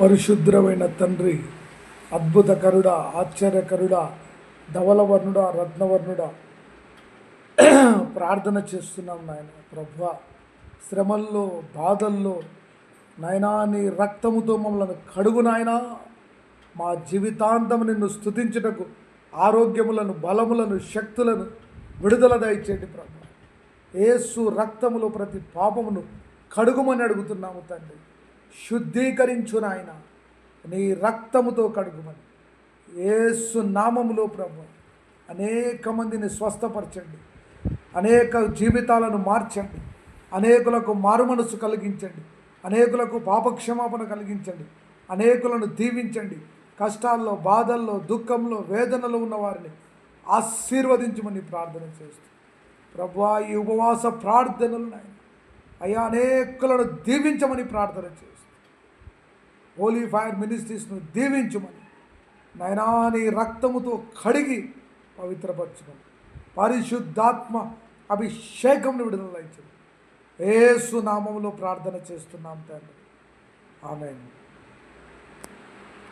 పరిశుద్ధమైన తండ్రి, అద్భుతకరుడా, ఆశ్చర్యకరుడా, ధవలవర్ణుడా, రత్నవర్ణుడా, ప్రార్థన చేస్తున్నాం నాయన. ప్రభువా, శ్రమల్లో, బాధల్లో నాయనా నీ రక్తముతో మమ్మల్ని కడుగు నాయనా. మా జీవితాంతం నిన్ను స్తుతించుటకు ఆరోగ్యములను, బలములను, శక్తులను విడుదల దయచేయండి ప్రభు. యేసు రక్తములో ప్రతి పాపమును కడుగుమని అడుగుతున్నాము తండ్రి. శుద్ధీకరించు నాయన, నీ రక్తముతో కడుగుమని యేసు నామములో ప్రభు. అనేక మందిని స్వస్థపరచండి, అనేక జీవితాలను మార్చండి, అనేకులకు మారుమనసు కలిగించండి, అనేకులకు పాపక్షమాపణ కలిగించండి, అనేకులను దీవించండి. కష్టాల్లో, బాధల్లో, దుఃఖంలో, వేదనలో ఉన్న వారిని ఆశీర్వదించమని ప్రార్థన చేస్తూ ప్రభువా, ఈ ఉపవాస ప్రార్థనలు నాయన అయ్యా అనేకులను దీవించమని ప్రార్థన చేస్తూ హోలీ ఫైర్ మినిస్ట్రీస్ను దీవించమని నాయనా నీ రక్తముతో కడిగి పవిత్రపరచుమని పరిశుద్ధాత్మ అభిషేకంను విడుదల ఇచ్చింది. యేసు నామములో ప్రార్థన చేస్తున్నాం తండ్రి. ఆమేన్.